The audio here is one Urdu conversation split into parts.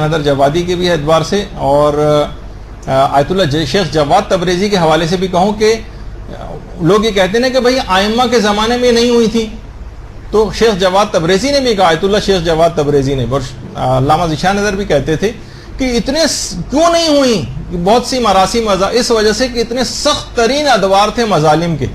حیدر جوادی کے بھی اعتبار سے اور آیت اللہ شیخ جواد تبریزی کے حوالے سے بھی کہوں کہ لوگ یہ کہتے ہیں کہ بھائی آئمہ کے زمانے میں نہیں ہوئی تھی، تو شیخ جواد تبریزی نے بھی کہا، آیت اللہ شیخ جواد تبریزی نے، اور علامہ ذیشان نظر بھی کہتے تھے کہ اتنے کیوں نہیں ہوئی، بہت سی مراسم اس وجہ سے کہ اتنے سخت ترین ادوار تھے مظالم کے،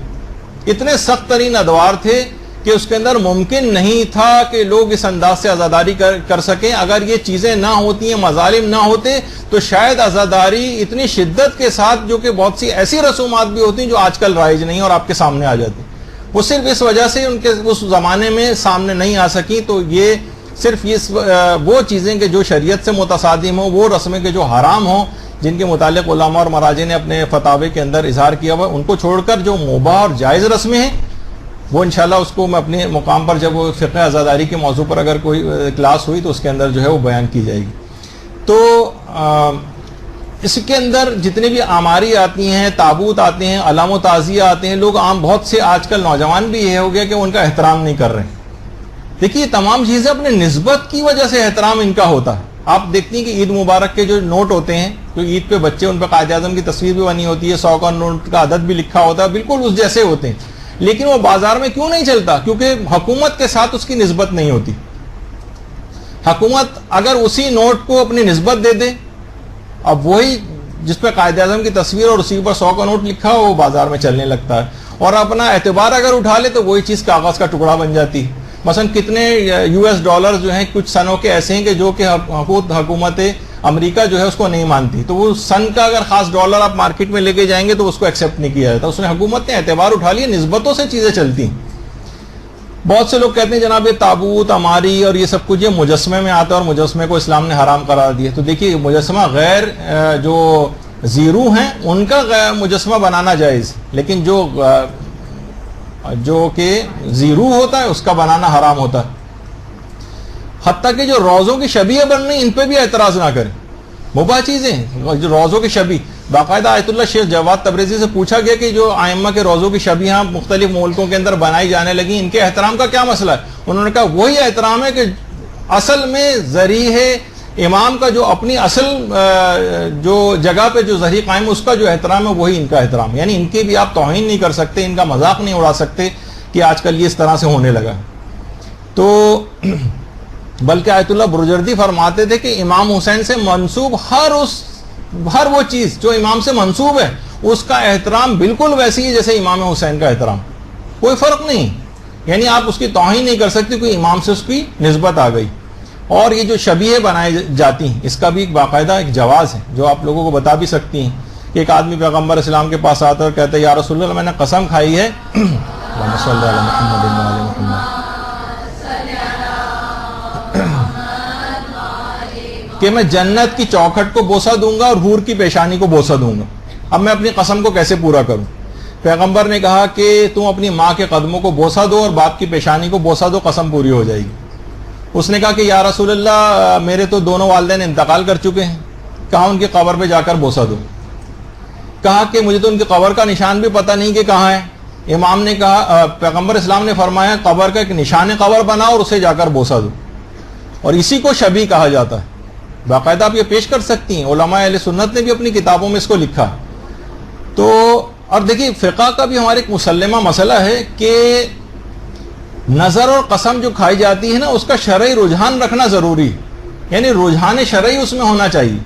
اتنے سخت ترین ادوار تھے کہ اس کے اندر ممکن نہیں تھا کہ لوگ اس انداز سے عزاداری کر سکیں۔ اگر یہ چیزیں نہ ہوتی ہیں، مظالم نہ ہوتے، تو شاید عزاداری اتنی شدت کے ساتھ، جو کہ بہت سی ایسی رسومات بھی ہوتی ہیں جو آج کل رائج نہیں اور آپ کے سامنے آ جاتی، وہ صرف اس وجہ سے ان کے اس زمانے میں سامنے نہیں آ سکی۔ تو یہ صرف وہ چیزیں کہ جو شریعت سے متصادم ہوں، وہ رسمیں کہ جو حرام ہوں، جن کے متعلق علماء اور مراجع نے اپنے فتاوے کے اندر اظہار کیا ہوا، ان کو چھوڑ کر جو مباح اور جائز رسمیں ہیں، وہ انشاءاللہ اس کو میں اپنے مقام پر، جب وہ فقہ عزاداری کے موضوع پر اگر کوئی کلاس ہوئی تو اس کے اندر جو ہے وہ بیان کی جائے گی۔ تو اس کے اندر جتنے بھی آماری آتی ہیں، تابوت آتے ہیں، علام و تعزیہ آتے ہیں، لوگ عام بہت سے آج کل نوجوان بھی یہ ہو گیا کہ وہ ان کا احترام نہیں کر رہے ہیں۔ دیکھیے تمام چیزیں اپنے نسبت کی وجہ سے احترام ان کا ہوتا ہے۔ آپ دیکھتی ہیں کہ عید مبارک کے جو نوٹ ہوتے ہیں، تو عید پہ بچے، ان پہ قائد اعظم کی تصویر بھی بنی ہوتی ہے، 100 کا نوٹ کا عدد بھی لکھا ہوتا ہے، بالکل اس جیسے ہوتے ہیں، لیکن وہ بازار میں کیوں نہیں چلتا؟ کیونکہ حکومت کے ساتھ اس کی نسبت نہیں ہوتی۔ حکومت اگر اسی نوٹ کو اپنی نسبت دے دے، اب وہی جس پہ قائد اعظم کی تصویر اور اسی پر 100 کا نوٹ لکھا ہو، وہ بازار میں چلنے لگتا ہے، اور اپنا اعتبار اگر اٹھا لے تو وہی چیز کاغذ کا ٹکڑا بن جاتی ہے۔ مثلا کتنے US ڈالر جو ہیں کچھ سنوں کے ایسے ہیں کہ جو کہ حکومت امریکہ جو ہے اس کو نہیں مانتی، تو وہ سن کا اگر خاص ڈالر آپ مارکیٹ میں لے کے جائیں گے تو اس کو ایکسیپٹ نہیں کیا جاتا۔ اس نے حکومت نے اعتبار اٹھا لیا، نسبتوں سے چیزیں چلتی ہیں۔ بہت سے لوگ کہتے ہیں جناب یہ تابوت، عماری اور یہ سب کچھ یہ مجسمے میں آتا ہے اور مجسمے کو اسلام نے حرام قرار دیا۔ تو دیکھیے مجسمہ غیر جو زیرو ہیں ان کا مجسمہ بنانا جائز، لیکن جو کہ زیرو ہوتا ہے اس کا بنانا حرام ہوتا ہے۔ حتیٰ کہ جو روزوں کی شبیہ بن رہی ان پہ بھی اعتراض نہ کریں، مباح چیزیں جو روزوں کی شبیہ، باقاعدہ آیت اللہ شیخ جواد تبریزی سے پوچھا گیا کہ جو ائمہ کے روزوں کی شبیہ مختلف ملکوں کے اندر بنائی جانے لگی، ان کے احترام کا کیا مسئلہ ہے؟ انہوں نے کہا وہی احترام ہے کہ اصل میں ذریع امام کا جو اپنی اصل جو جگہ پہ جو ذریع قائم اس کا جو احترام ہے وہی ان کا احترام، یعنی ان کی بھی آپ توہین نہیں کر سکتے، ان کا مذاق نہیں اڑا سکتے کہ آج کل یہ اس طرح سے ہونے لگا۔ تو بلکہ آیت اللہ برجردی فرماتے تھے کہ امام حسین سے منسوب ہر وہ چیز جو امام سے منسوب ہے اس کا احترام بالکل ویسی ہے جیسے امام حسین کا احترام، کوئی فرق نہیں، یعنی آپ اس کی توہین نہیں کر سکتے کوئی امام سے اس کی نسبت آ گئی۔ اور یہ جو شبیہ بنائی جاتی ہیں اس کا بھی ایک باقاعدہ ایک جواز ہے جو آپ لوگوں کو بتا بھی سکتی ہیں کہ ایک آدمی پیغمبر اسلام کے پاس آتا ہے اور کہتا ہے یا رسول اللہ میں نے قسم کھائی ہے کہ میں جنت کی چوکھٹ کو بوسہ دوں گا اور حور کی پیشانی کو بوسہ دوں گا، اب میں اپنی قسم کو کیسے پورا کروں؟ پیغمبر نے کہا کہ تم اپنی ماں کے قدموں کو بوسہ دو اور باپ کی پیشانی کو بوسہ دو، قسم پوری ہو جائے گی۔ اس نے کہا کہ یا رسول اللہ میرے تو دونوں والدین انتقال کر چکے ہیں، کہا ان کی قبر پہ جا کر بوسہ دو۔ کہا کہ مجھے تو ان کی قبر کا نشان بھی پتہ نہیں کہ کہاں ہے۔ امام نے کہا، پیغمبر اسلام نے فرمایا قبر کا ایک نشان قبر بناؤ اور اسے جا کر بوسہ دو، اور اسی کو شبیہ کہا جاتا ہے۔ باقاعدہ آپ یہ پیش کر سکتی ہیں، علماء اہل سنت نے بھی اپنی کتابوں میں اس کو لکھا۔ تو اور دیکھیے فقہ کا بھی ہمارے ایک مسلمہ مسئلہ ہے کہ نظر اور قسم جو کھائی جاتی ہے نا اس کا شرعی رجحان رکھنا ضروری ہے، یعنی رجحان شرعی اس میں ہونا چاہیے،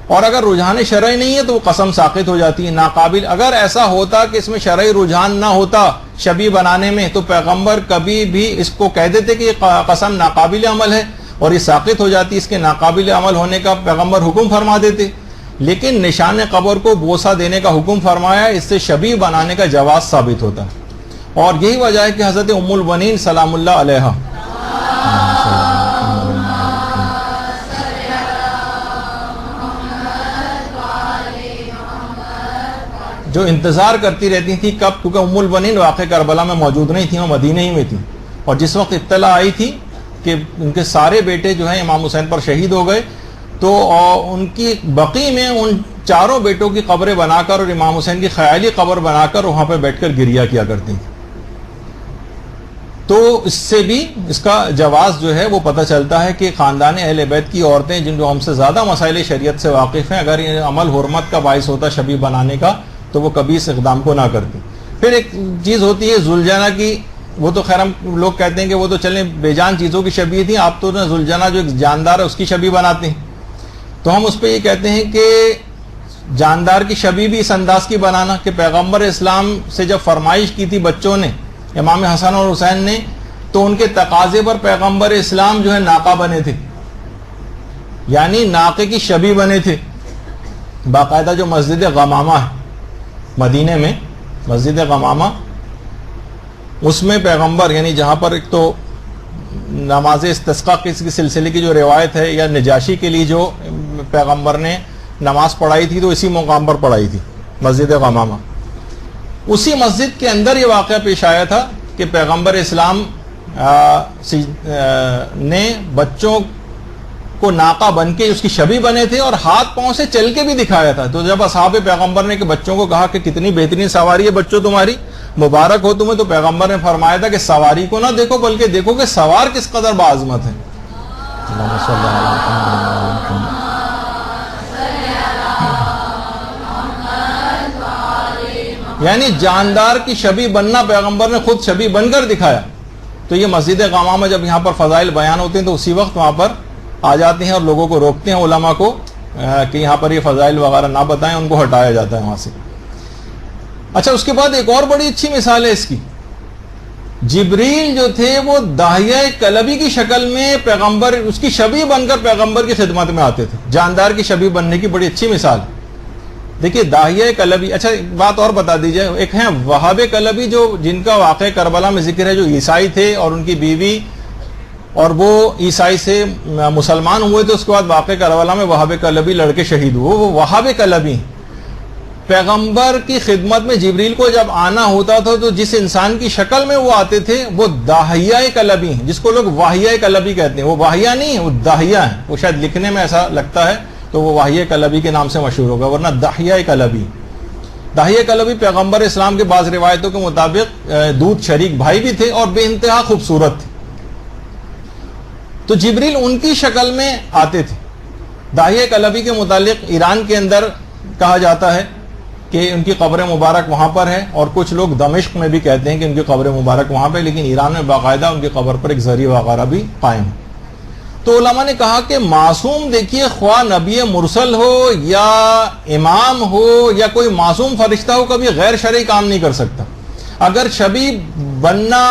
اور اگر رجحان شرعی نہیں ہے تو وہ قسم ساقط ہو جاتی ہے، ناقابل۔ اگر ایسا ہوتا کہ اس میں شرعی رجحان نہ ہوتا شبیہ بنانے میں تو پیغمبر کبھی بھی اس کو کہہ دیتے کہ یہ قسم ناقابل عمل ہے اور یہ ساقط ہو جاتی، اس کے ناقابل عمل ہونے کا پیغمبر حکم فرما دیتے، لیکن نشان قبر کو بوسہ دینے کا حکم فرمایا، اس سے شبیہ بنانے کا جواز ثابت ہوتا ہے۔ اور یہی وجہ ہے کہ حضرت ام البنین سلام اللہ علیہا جو انتظار کرتی رہتی تھی کب، کیونکہ ام البنین واقع کربلا میں موجود نہیں تھی، وہ مدینہ ہی میں تھی، اور جس وقت اطلاع آئی تھی کہ ان کے سارے بیٹے جو ہیں امام حسین پر شہید ہو گئے، تو ان کی بقی میں ان چاروں بیٹوں کی قبریں بنا کر اور امام حسین کی خیالی قبر بنا کر وہاں پہ بیٹھ کر گریہ کیا کرتی تھی۔ تو اس سے بھی اس کا جواز جو ہے وہ پتہ چلتا ہے کہ خاندان اہل بیت کی عورتیں جن جو ہم سے زیادہ مسائل شریعت سے واقف ہیں، اگر یہ عمل حرمت کا باعث ہوتا شبیہ بنانے کا تو وہ کبھی اس اقدام کو نہ کرتی۔ پھر ایک چیز ہوتی ہے زلجنہ کی، وہ تو خیر ہم لوگ کہتے ہیں کہ وہ تو چلیں بے جان چیزوں کی شبیہ تھی، آپ تو زلجنہ جو ایک جاندار ہے اس کی شبیہ بناتے ہیں۔ تو ہم اس پہ یہ کہتے ہیں کہ جاندار کی شبیہ بھی اس انداز کی بنانا کہ پیغمبر اسلام سے جب فرمائش کی تھی بچوں نے، امام حسن اور حسین نے، تو ان کے تقاضے پر پیغمبر اسلام جو ہے ناقہ بنے تھے، یعنی ناقے کی شبیہ بنے تھے۔ باقاعدہ جو مسجد غمامہ ہے مدینے میں، مسجد غمامہ، اس میں پیغمبر یعنی جہاں پر ایک تو نماز استسقاء کے سلسلے کی جو روایت ہے، یا نجاشی کے لیے جو پیغمبر نے نماز پڑھائی تھی تو اسی مقام پر پڑھائی تھی، مسجد غمامہ۔ اسی مسجد کے اندر یہ واقعہ پیش آیا تھا کہ پیغمبر اسلام نے بچوں کو ناقہ بن کے اس کی شبیہ بنے تھے اور ہاتھ پاؤں سے چل کے بھی دکھایا تھا۔ تو جب اصحاب پیغمبر نے کہ بچوں کو کہا کہ کتنی بہترین سواری ہے بچوں تمہاری، مبارک ہو تمہیں، تو پیغمبر نے فرمایا تھا کہ سواری کو نہ دیکھو بلکہ دیکھو کہ سوار کس قدر باعظمت ہے۔ یعنی جاندار کی شبیہ بننا پیغمبر نے خود شبیہ بن کر دکھایا۔ تو یہ مسجد غمامہ جب یہاں پر فضائل بیان ہوتے ہیں تو اسی وقت وہاں پر آ جاتے ہیں اور لوگوں کو روکتے ہیں، علماء کو، کہ یہاں پر یہ فضائل وغیرہ نہ بتائیں، ان کو ہٹایا جاتا ہے وہاں سے۔ اچھا، اس کے بعد ایک اور بڑی اچھی مثال ہے اس کی۔ جبریل جو تھے وہ داہیہ کلبی کی شکل میں پیغمبر، اس کی شبیہ بن کر پیغمبر کی خدمت میں آتے تھے۔ جاندار کی شبیہ بننے کی بڑی اچھی مثال ہے۔ دیکھیے داہیہ کلبی، اچھا ایک بات اور بتا دیجئے، ایک ہیں وہاب کلبی جو جن کا واقعہ کربلا میں ذکر ہے، جو عیسائی تھے اور ان کی بیوی، اور وہ عیسائی سے مسلمان ہوئے تو اس کے بعد واقعہ کربلا میں وہاب کلبی لڑکے شہید ہوئے، وہ وہاب کلبی۔ پیغمبر کی خدمت میں جبریل کو جب آنا ہوتا تھا تو جس انسان کی شکل میں وہ آتے تھے وہ داہیہ کلبی ہیں، جس کو لوگ واہیہ کلبی کہتے ہیں۔ وہ واہیہ نہیں ہے، وہ داہیہ ہے، وہ شاید لکھنے میں ایسا لگتا ہے تو وہ واہیہ کلبی کے نام سے مشہور ہوگا، ورنہ داہیہ کلبی۔ داہیہ کلبی پیغمبر اسلام کے بعض روایتوں کے مطابق دودھ شریک بھائی بھی تھے اور بے انتہا خوبصورت تھے۔ تو جبریل ان کی شکل میں آتے تھے۔ داہیہ کلبی کے متعلق ایران کے اندر کہا جاتا ہے کہ ان کی قبر مبارک وہاں پر ہے، اور کچھ لوگ دمشق میں بھی کہتے ہیں کہ ان کی قبر مبارک وہاں پہ، لیکن ایران میں باقاعدہ ان کی قبر پر ایک ذریعہ وغیرہ بھی قائم ہے۔ تو علماء نے کہا کہ معصوم، دیکھیے خواہ نبی مرسل ہو یا امام ہو یا کوئی معصوم فرشتہ ہو، کبھی غیر شرعی کام نہیں کر سکتا۔ اگر شبیہ بننا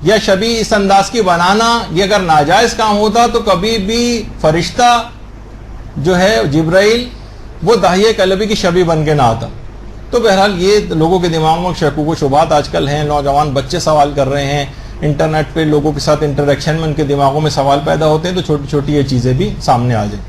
یا شبیہ اس انداز کی بنانا یہ اگر ناجائز کام ہوتا تو کبھی بھی فرشتہ جو ہے جبرائیل وہ داہیہ کلبی کی شبیہ بن کے نہ آتا۔ تو بہرحال یہ لوگوں کے دماغوں میں شکوک و شبہات آج کل ہیں، نوجوان بچے سوال کر رہے ہیں، انٹرنیٹ پہ لوگوں کے ساتھ انٹریکشن میں ان کے دماغوں میں سوال پیدا ہوتے ہیں، تو چھوٹی چھوٹی یہ چیزیں بھی سامنے آ جائیں۔